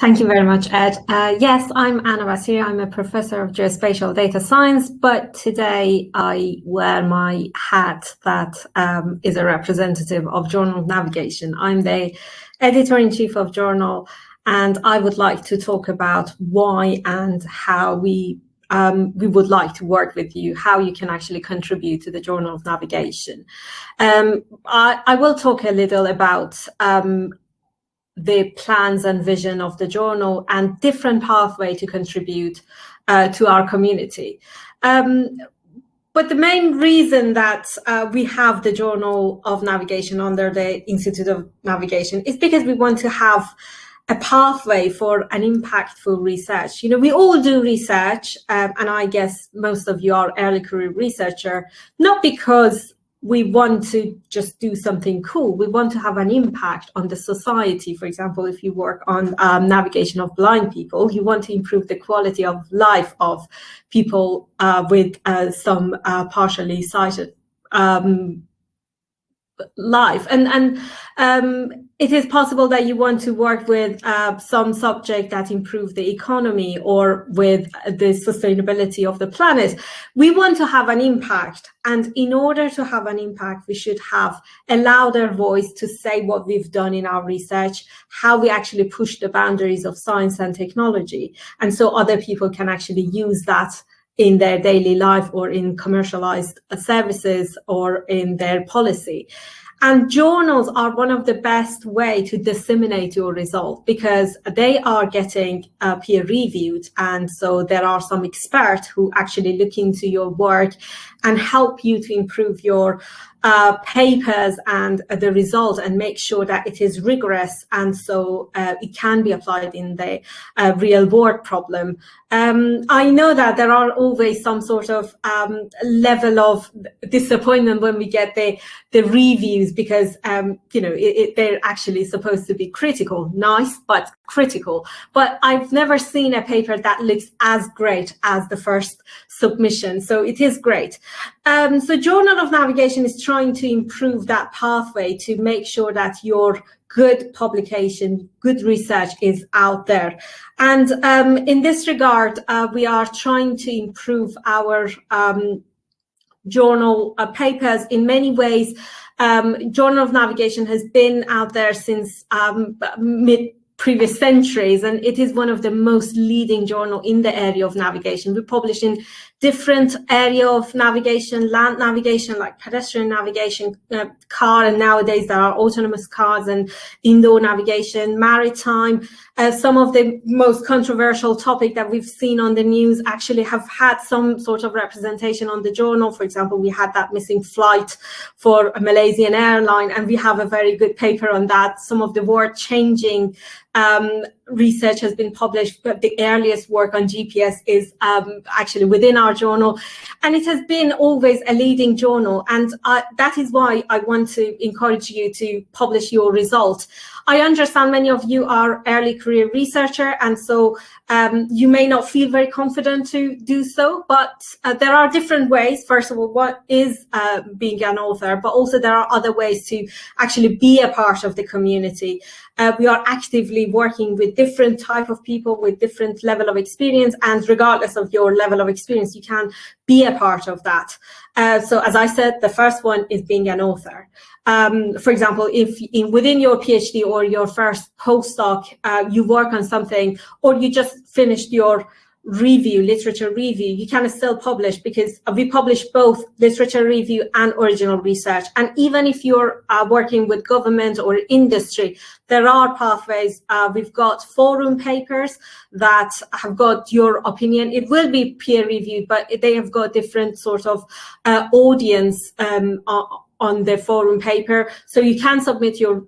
Thank you very much, Ed. Yes, I'm Anna Basiri. I'm a professor of geospatial data science, but today I wear my hat that is a representative of Journal of Navigation. I'm the editor-in-chief of Journal, and I would like to talk about why and how we would like to work with you, how you can actually contribute to the Journal of Navigation. I will talk a little about the plans and vision of the journal and different pathway to contribute to our community. But the main reason that we have the Journal of Navigation under the Institute of Navigation is because we want to have a pathway for an impactful research. You know, we all do research, and I guess most of you are early career researcher, not because we want to just do something cool. We want to have an impact on the society. For example, if you work on navigation of blind people, you want to improve the quality of life of people with some partially sighted life. And it is possible that you want to work with some subject that improve the economy or with the sustainability of the planet. We want to have an impact, and in order to have an impact, we should have a louder voice to say what we've done in our research, how we actually push the boundaries of science and technology, and so other people can actually use that in their daily life or in commercialized services or in their policy. And journals are one of the best way to disseminate your result because they are getting peer reviewed. And so there are some experts who actually look into your work and help you to improve your papers and the result and make sure that it is rigorous and so it can be applied in the real world problem. I know that there are always some sort of level of disappointment when we get the reviews because you know they're actually supposed to be critical, nice but critical. But I've never seen a paper that looks as great as the first submission, so it is great. So Journal of Navigation is trying to improve that pathway to make sure that your good publication, good research is out there. And in this regard, we are trying to improve our journal papers in many ways. Journal of Navigation has been out there since previous centuries, and it is one of the most leading journal in the area of navigation. We publish in different area of navigation, land navigation, like pedestrian navigation, car, and nowadays there are autonomous cars and indoor navigation, maritime. Some of the most controversial topic that we've seen on the news actually have had some sort of representation on the journal. For example, we had that missing flight for a Malaysian airline, and we have a very good paper on that. Some of the world-changing research has been published, but the earliest work on GPS is actually within our journal, and it has been always a leading journal, and that is why I want to encourage you to publish your results. I understand many of you are early career researcher, and so you may not feel very confident to do so, but there are different ways. First of all, what is being an author, but also there are other ways to actually be a part of the community. We are actively working with different type of people with different level of experience, and regardless of your level of experience, you can be a part of that. So as I said, the first one is being an author. For example, if within your PhD or your first postdoc, you work on something, or you just finished your review, literature review, you can still publish because we publish both literature review and original research. And even if you're working with government or industry, there are pathways. We've got forum papers that have got your opinion. It will be peer reviewed, but they have got different sort of audience on the forum paper. So you can submit your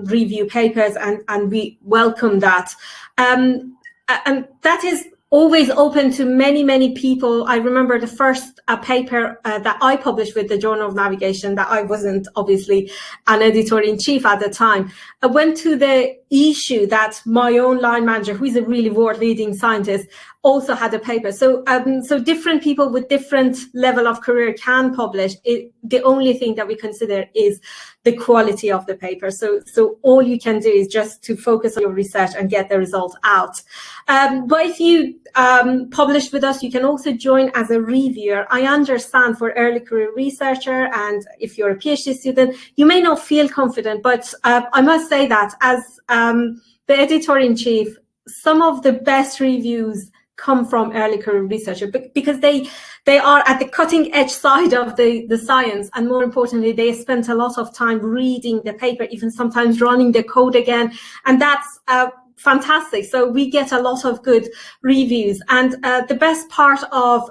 review papers, and we welcome that. And that is always open to many people. I remember the first paper that I published with the Journal of Navigation, that I wasn't obviously an editor-in-chief at the time. I went to the issue that my own line manager, who is a really world-leading scientist, also had a paper. So different people with different level of career can publish. The only thing that we consider is the quality of the paper. So all you can do is just to focus on your research and get the result out. But if you publish with us, you can also join as a reviewer. I understand for early career researcher, and if you're a PhD student, you may not feel confident, but I must say that as the editor-in-chief, some of the best reviews come from early career researchers, because they are at the cutting edge side of the science, and more importantly, they spent a lot of time reading the paper, even sometimes running the code again, and that's fantastic. So we get a lot of good reviews, and the best part of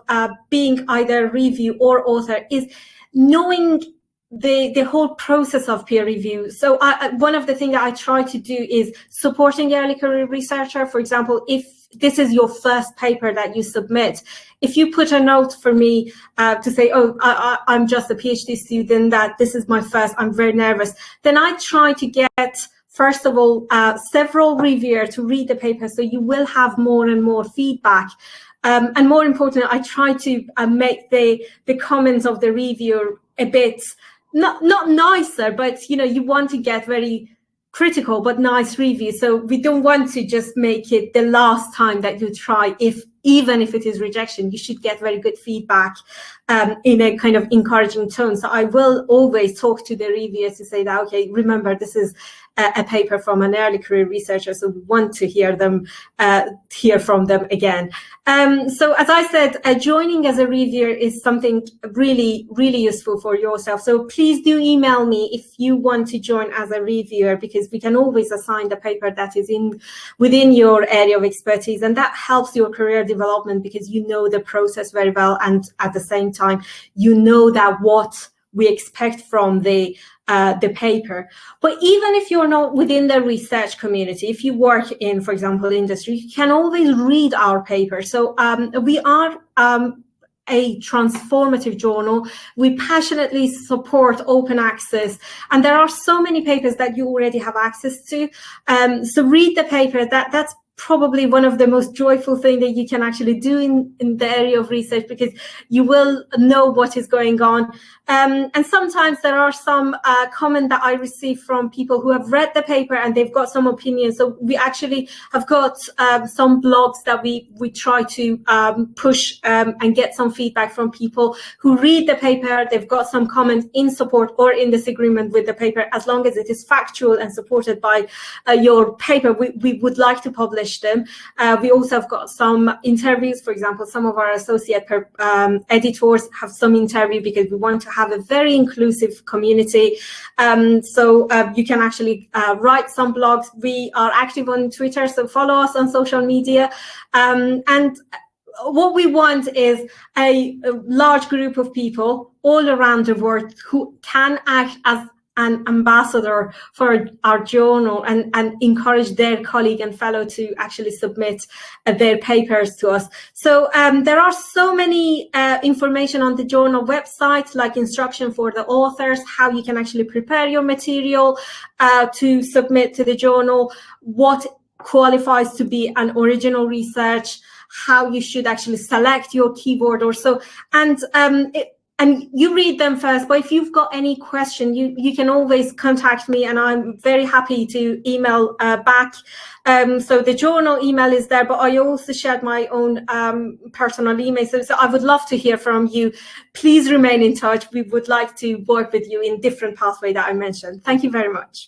being either review or author is knowing the whole process of peer review. So one of the things that I try to do is supporting early career researcher. For example, if this is your first paper that you submit, if you put a note for me to say, oh, I'm just a PhD student, that this is my first, I'm very nervous, then I try to get, first of all, several reviewers to read the paper, so you will have more and more feedback. And more importantly, I try to make the comments of the reviewer a bit, not nicer, but you want to get very critical but nice reviews. So we don't want to just make it the last time that you try. Even if it is rejection, you should get very good feedback in a kind of encouraging tone. So I will always talk to the reviewers to say that, okay, remember, this is a paper from an early career researcher, so we want to hear from them again. So as I said, joining as a reviewer is something really useful for yourself. So please do email me if you want to join as a reviewer, because we can always assign the paper that is within your area of expertise, and that helps your career development, because you know the process very well, and at the same time you know that what we expect from the paper. But even if you're not within the research community, if you work in, for example, industry, you can always read our paper. So we are a transformative journal. We passionately support open access, and there are so many papers that you already have access to. So read the paper. That's probably one of the most joyful things that you can actually do in the area of research, because you will know what is going on. And sometimes there are some comments that I receive from people who have read the paper and they've got some opinions. So we actually have got some blogs that we try to push and get some feedback from people who read the paper. They've got some comments in support or in disagreement with the paper. As long as it is factual and supported by your paper, we would like to publish them. We also have got some interviews. For example, some of our associate editors have some interview, because we want to have a very inclusive community. So you can actually write some blogs. We are active on Twitter, so follow us on social media. And what we want is a large group of people all around the world who can act as an ambassador for our journal and encourage their colleague and fellow to actually submit their papers to us. So there are so many information on the journal website, like instruction for the authors, how you can actually prepare your material to submit to the journal, what qualifies to be an original research, how you should actually select your keyword or so. And you read them first, but if you've got any question, you can always contact me, and I'm very happy to email back. So the journal email is there, but I also shared my own personal email. So I would love to hear from you. Please remain in touch. We would like to work with you in different pathways that I mentioned. Thank you very much.